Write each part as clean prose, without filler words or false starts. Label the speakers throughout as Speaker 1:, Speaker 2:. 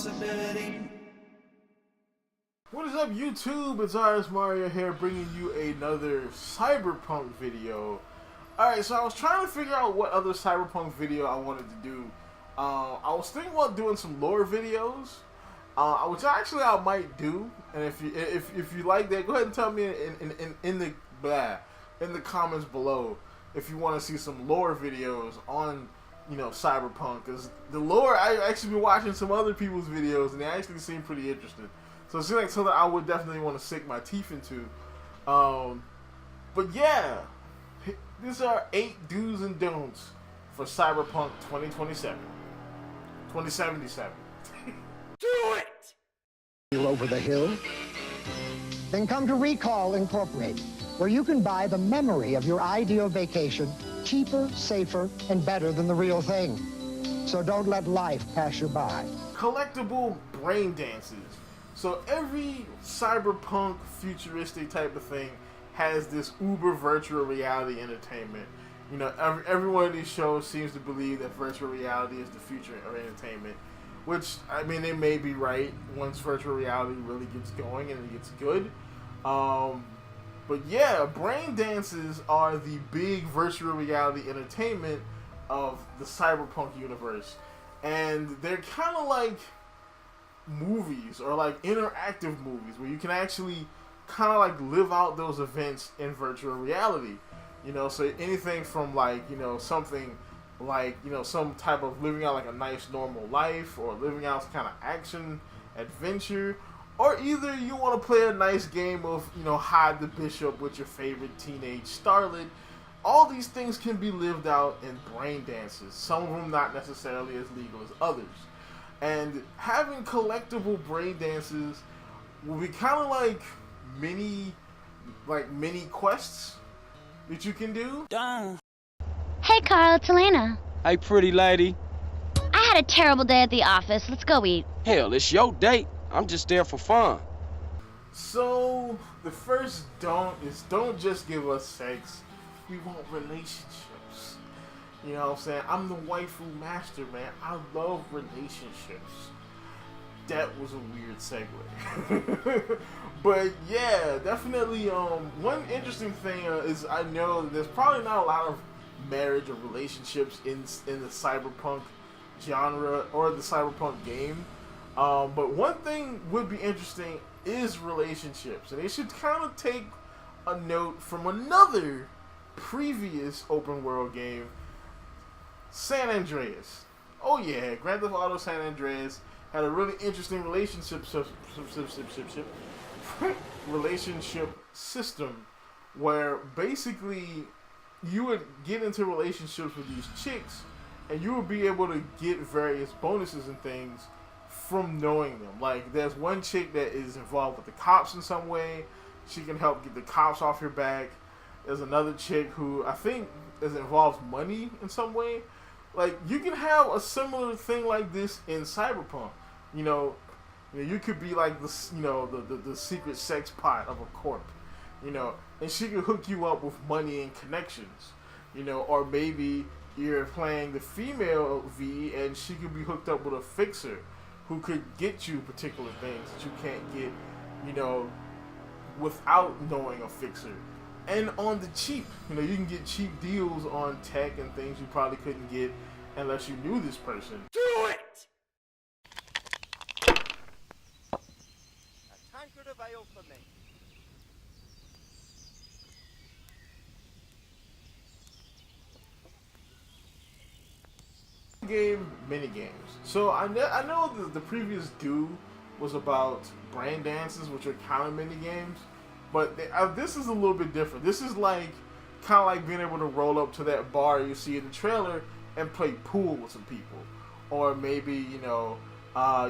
Speaker 1: possibility.
Speaker 2: What is up, YouTube? It's RSMario here, bringing you another Cyberpunk video. Alright, so I was trying to figure out what other Cyberpunk video I wanted to do. I was thinking about doing some lore videos, which actually I might do. And if you like that, go ahead and tell me in the comments below if you want to see some lore videos on, you know, Cyberpunk. Because the lore, I actually been watching some other people's videos and they actually seem pretty interesting. So it seems like something I would definitely want to sink my teeth into. But yeah, these are 8 do's and don'ts for Cyberpunk 2027. 2077.
Speaker 3: Do it!
Speaker 4: You over the hill? Then come to Recall Incorporated, where you can buy the memory of your ideal vacation cheaper, safer, and better than the real thing. So don't let life pass you by.
Speaker 2: Collectible brain dances. So every cyberpunk futuristic type of thing has this uber virtual reality entertainment. You know, every one of these shows seems to believe that virtual reality is the future of entertainment. Which, I mean, they may be right once virtual reality really gets going and it gets good. But yeah, brain dances are the big virtual reality entertainment of the cyberpunk universe. And they're kind of like movies, or like interactive movies, where you can actually kind of like live out those events in virtual reality. You know, so anything from like, you know, something like, you know, some type of living out like a nice normal life, or living out some kind of action adventure, or either you want to play a nice game of, you know, hide the bishop with your favorite teenage starlet. All these things can be lived out in brain dances, some of them not necessarily as legal as others. And having collectible brain dances will be kind of like mini quests that you can do.
Speaker 5: Hey Carl, it's Elena.
Speaker 3: Hey, pretty lady.
Speaker 5: I had a terrible day at the office. Let's go eat.
Speaker 3: Hell, it's your date. I'm just there for fun.
Speaker 2: So, the first don't is don't just give us sex. We want relationships. You know what I'm saying? I'm the waifu master, man. I love relationships. That was a weird segue. But yeah, definitely one interesting thing is I know there's probably not a lot of marriage or relationships in the cyberpunk genre or the cyberpunk game. But one thing would be interesting is relationships. And they should kind of take a note from another previous open world game, San Andreas. Oh yeah, Grand Theft Auto San Andreas had a really interesting relationship system where basically you would get into relationships with these chicks and you would be able to get various bonuses and things from knowing them. Like, there's one chick that is involved with the cops in some way. She can help get the cops off your back. There's another chick who I think involves money in some way. Like, you can have a similar thing like this in Cyberpunk. You know, you could be like the, you know, the secret sex pot of a corp. You know, and she could hook you up with money and connections. You know, or maybe you're playing the female V and she could be hooked up with a fixer who could get you particular things that you can't get, you know, without knowing a fixer. And on the cheap, you know, you can get cheap deals on tech and things you probably couldn't get unless you knew this person.
Speaker 3: Do it!
Speaker 6: A tankard of ale for me.
Speaker 2: Game mini games. So I know the previous do was about brain dances, which are kind of mini games. But this is a little bit different. This is like kind of like being able to roll up to that bar you see in the trailer and play pool with some people, or maybe, you know,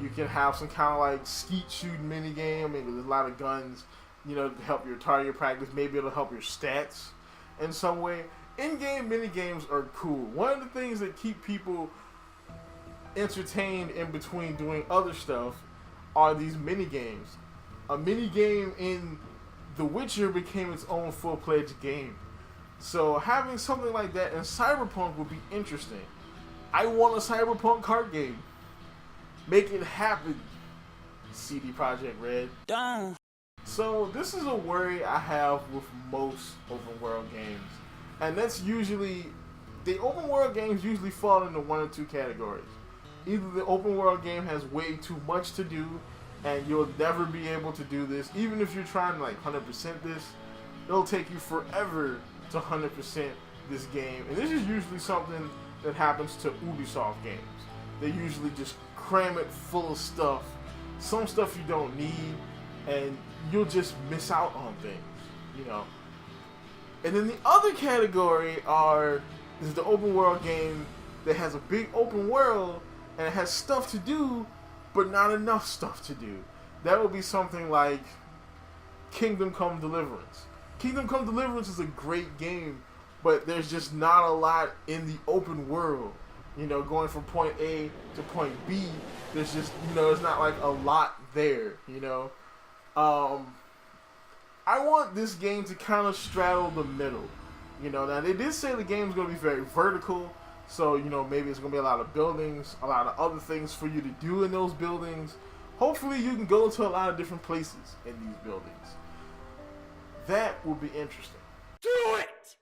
Speaker 2: you can have some kind of like skeet shooting mini game. Maybe there's a lot of guns, you know, to help your target practice. Maybe it'll help your stats in some way. In-game mini games are cool. One of the things that keep people entertained in between doing other stuff are these mini games. A mini game in The Witcher became its own full-fledged game. So having something like that in Cyberpunk would be interesting. I want a Cyberpunk card game. Make it happen, CD Projekt Red.
Speaker 3: Done.
Speaker 2: So this is a worry I have with most open world games. And that's usually, the open world games usually fall into one or two categories. Either the open world game has way too much to do, and you'll never be able to do this. Even if you're trying to like 100% this, it'll take you forever to 100% this game. And this is usually something that happens to Ubisoft games. They usually just cram it full of stuff, some stuff you don't need, and you'll just miss out on things, you know. And then the other category is the open world game that has a big open world and it has stuff to do, but not enough stuff to do. That would be something like Kingdom Come Deliverance. Kingdom Come Deliverance is a great game, but there's just not a lot in the open world. You know, going from point A to point B, there's just, you know, there's not like a lot there, you know. I want this game to kind of straddle the middle. You know, now they did say the game's going to be very vertical, so, you know, maybe it's going to be a lot of buildings, a lot of other things for you to do in those buildings. Hopefully you can go to a lot of different places in these buildings. That will be interesting.
Speaker 3: Do it!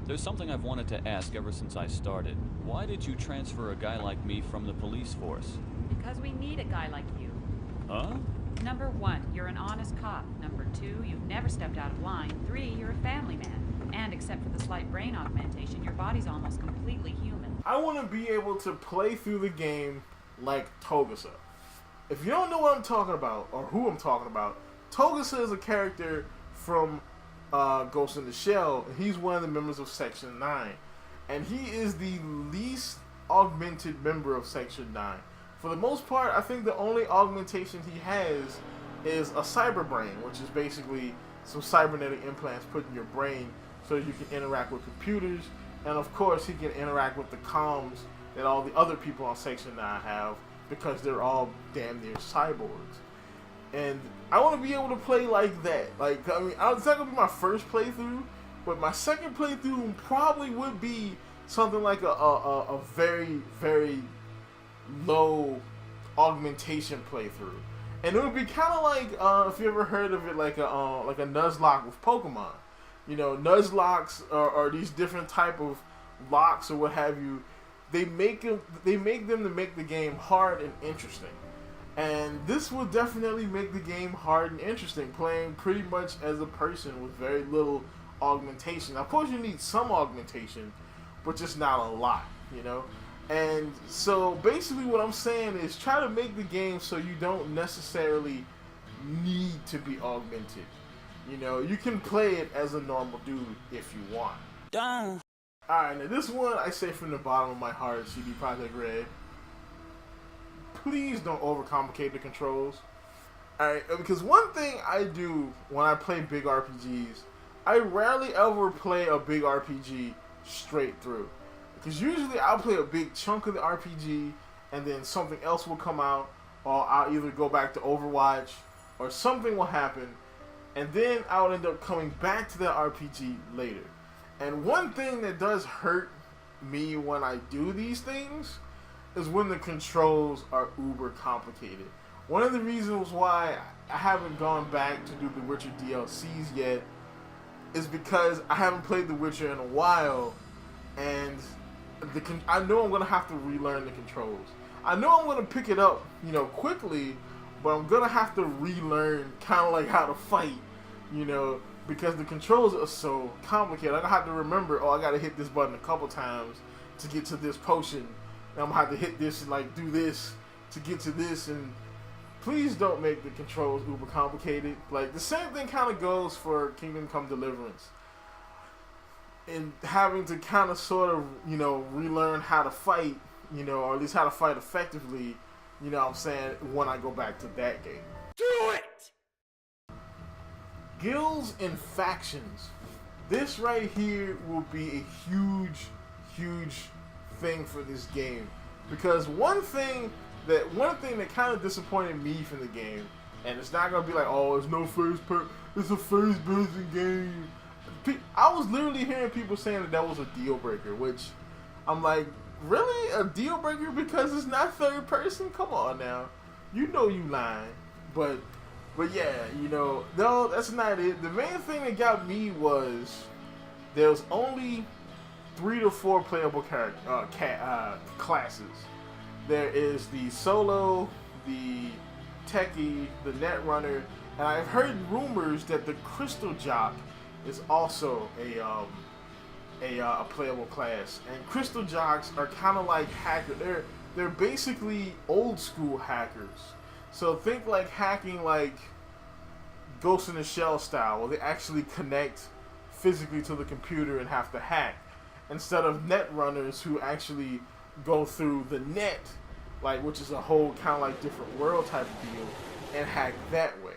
Speaker 1: There's something I've wanted to ask ever since I started. Why did you transfer a guy like me from the police force?
Speaker 7: Because we need a guy like you.
Speaker 1: Huh?
Speaker 7: Number 1, you're an honest cop. Number 2, you've never stepped out of line. 3, you're a family man. And except for the slight brain augmentation, your body's almost completely human.
Speaker 2: I want to be able to play through the game like Togusa. If you don't know what I'm talking about, or who I'm talking about, Togusa is a character from Ghost in the Shell, and he's one of the members of Section 9. And he is the least augmented member of Section 9. For the most part, I think the only augmentation he has is a cyber brain, which is basically some cybernetic implants put in your brain so you can interact with computers. And of course, he can interact with the comms that all the other people on Section 9 have, because they're all damn near cyborgs. And I want to be able to play like that. Like, I mean, it's not going to be my first playthrough, but my second playthrough probably would be something like a very, very low augmentation playthrough. And it would be kind of like, if you ever heard of it, like a Nuzlocke with Pokemon. You know, Nuzlocks are these different type of locks or what have you. They make them to make the game hard and interesting. And this will definitely make the game hard and interesting, playing pretty much as a person with very little augmentation. Of course, you need some augmentation, but just not a lot, you know? And so basically what I'm saying is try to make the game so you don't necessarily need to be augmented. You know, you can play it as a normal dude if you want.
Speaker 3: Done.
Speaker 2: Alright, now this one I say from the bottom of my heart, CD Projekt Red. Please don't overcomplicate the controls. Alright, because one thing I do when I play big RPGs, I rarely ever play a big RPG straight through. Because usually I'll play a big chunk of the RPG and then something else will come out, or I'll either go back to Overwatch or something will happen, and then I'll end up coming back to that RPG later. And one thing that does hurt me when I do these things is when the controls are uber complicated. One of the reasons why I haven't gone back to do the Witcher DLCs yet is because I haven't played The Witcher in a while, and I know I'm going to have to relearn the controls. I know I'm going to pick it up, you know, quickly, but I'm going to have to relearn kind of like how to fight, you know, because the controls are so complicated. I'm going to have to remember, oh, I got to hit this button a couple times to get to this potion. And I'm going to have to hit this and like do this to get to this. And please don't make the controls uber complicated. Like, the same thing kind of goes for Kingdom Come Deliverance. And having to kind of sort of, you know, relearn how to fight, you know, or at least how to fight effectively, you know what I'm saying, when I go back to that game.
Speaker 3: Do it!
Speaker 2: Gills and factions. This right here will be a huge, huge thing for this game. Because one thing that kind of disappointed me from the game, and it's not gonna be like, oh, it's no it's a first person game. I was literally hearing people saying that was a deal breaker, which I'm like, Really? A deal breaker because it's not third person? Come on now. You know you lying. But yeah, you know, no, that's not it. The main thing that got me was there's only 3 to 4 playable classes. There is the solo, the techie, the netrunner, and I've heard rumors that the crystal jock is also a playable class. And crystal jocks are kind of like hackers. They're basically old school hackers. So think like hacking like Ghost in the Shell style, where they actually connect physically to the computer and have to hack, instead of net runners who actually go through the net, like, which is a whole kind of like different world type of deal, and hack that way.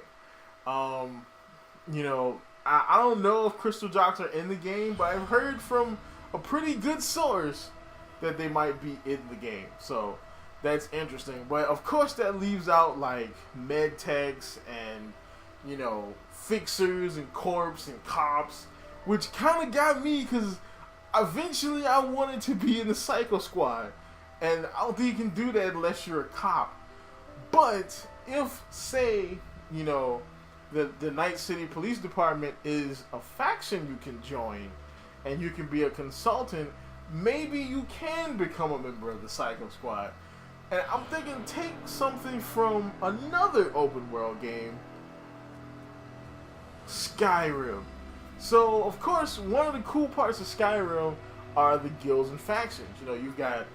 Speaker 2: You know, I don't know if crystal jocks are in the game, but I've heard from a pretty good source that they might be in the game. So that's interesting. But of course that leaves out like med techs and, you know, fixers and corps and cops, which kind of got me because eventually I wanted to be in the Psycho Squad, and I don't think you can do that unless you're a cop. But if, say, you know, the Night City Police Department is a faction you can join, and you can be a consultant, maybe you can become a member of the Psycho Squad. And I'm thinking, take something from another open world game, Skyrim. So, of course, one of the cool parts of Skyrim are the guilds and factions. You know, you've got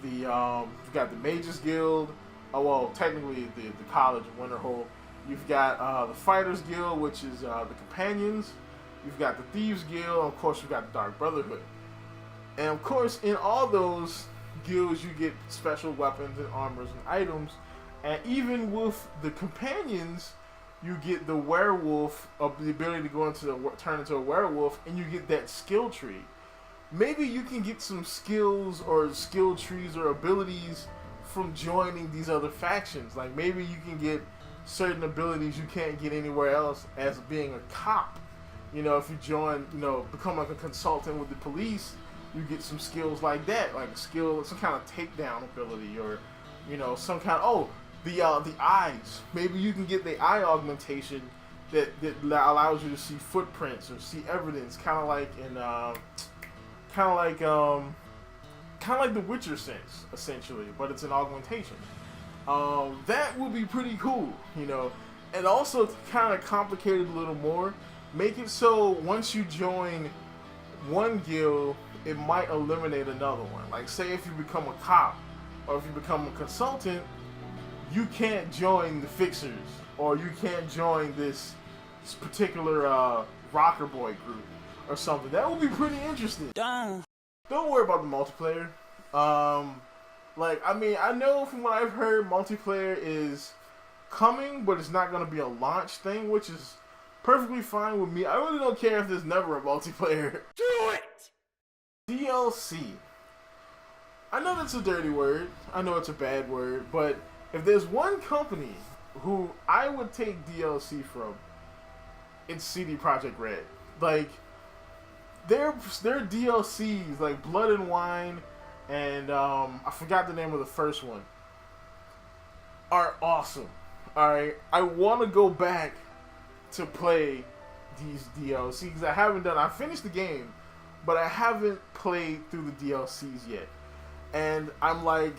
Speaker 2: the Mages Guild. Oh, well, technically the College of Winterhold. You've got the Fighters Guild, which is the Companions. You've got the Thieves Guild. And of course, you've got the Dark Brotherhood. And of course, in all those guilds, you get special weapons and armors and items. And even with the Companions, you get the werewolf, the ability to turn into a werewolf, and you get that skill tree. Maybe you can get some skills or skill trees or abilities from joining these other factions. Like maybe you can get certain abilities you can't get anywhere else as being a cop. You know, if you join, you know, become like a consultant with the police, you get some skills like that, like some kind of takedown ability, or, you know, some kind of, the eyes. Maybe you can get the eye augmentation that allows you to see footprints or see evidence, kind of like the Witcher sense, essentially, but it's an augmentation. That would be pretty cool, you know. And also, to kind of complicate it a little more, make it so once you join one guild, it might eliminate another one. Like, say if you become a cop or if you become a consultant, you can't join the Fixers, or you can't join this particular Rocker Boy group or something. That would be pretty interesting. Don't worry about the multiplayer. Like, I mean, I know from what I've heard, multiplayer is coming, but it's not going to be a launch thing, which is perfectly fine with me. I really don't care if there's never a multiplayer.
Speaker 3: Do it!
Speaker 2: DLC. I know that's a dirty word. I know it's a bad word, but if there's one company who I would take DLC from, it's CD Projekt Red. Like, their DLCs, like Blood and Wine, and I forgot the name of the first one, are awesome. Alright, I want to go back to play these DLCs. I finished the game, but I haven't played through the DLCs yet. And I'm like,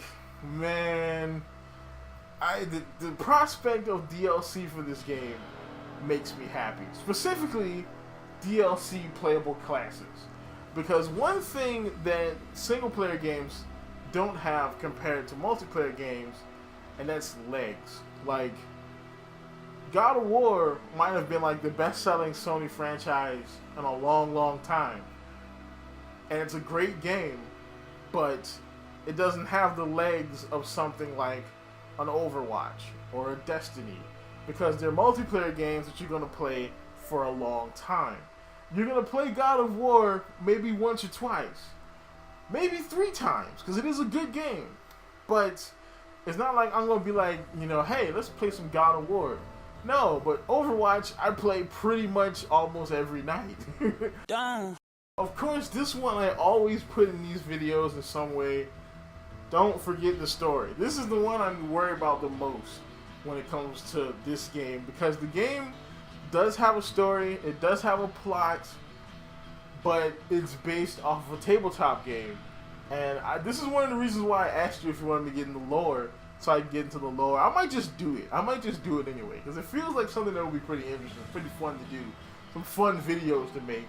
Speaker 2: man, the prospect of DLC for this game makes me happy. Specifically, DLC playable classes. Because one thing that single player games don't have compared to multiplayer games, and that's legs. Like, God of War might have been like the best selling Sony franchise in a long, long time. And it's a great game, but it doesn't have the legs of something like an Overwatch or a Destiny, because they're multiplayer games that you're going to play for a long time. You're going to play God of War maybe once or twice, maybe 3 times, because it is a good game. But it's not like I'm going to be like, you know, hey, let's play some God of War. No, but Overwatch I play pretty much almost every night. Of course, this one I always put in these videos in some way. don't forget the story. This is the one I'm worried about the most when it comes to this game, because the game does have a story, it does have a plot, but it's based off of a tabletop game. And this is one of the reasons why I asked you if you wanted to get in the lore, so I can get into the lore. I might just do it. I might just do it anyway, because it feels like something that would be pretty interesting, pretty fun to do. Some fun videos to make.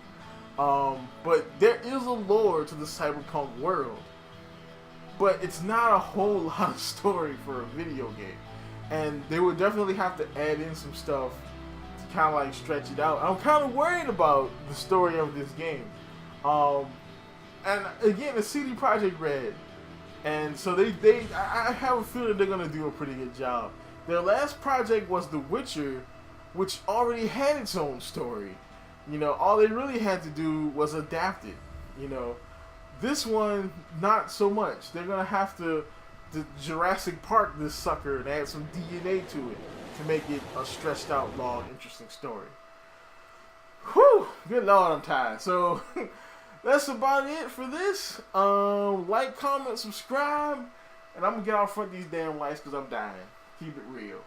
Speaker 2: But there is a lore to the Cyberpunk world. But it's not a whole lot of story for a video game. And they would definitely have to add in some stuff to kind of like stretch it out. I'm kind of worried about the story of this game. And again, it's CD Projekt Red. And so I have a feeling they're going to do a pretty good job. Their last project was The Witcher, which already had its own story. You know, all they really had to do was adapt it, you know. This one, not so much. They're going to have to Jurassic Park this sucker and add some DNA to it to make it a stretched out, long, interesting story. Whew! Good Lord, I'm tired. So, that's about it for this. Like, comment, subscribe, and I'm going to get out front of these damn lights because I'm dying. Keep it real.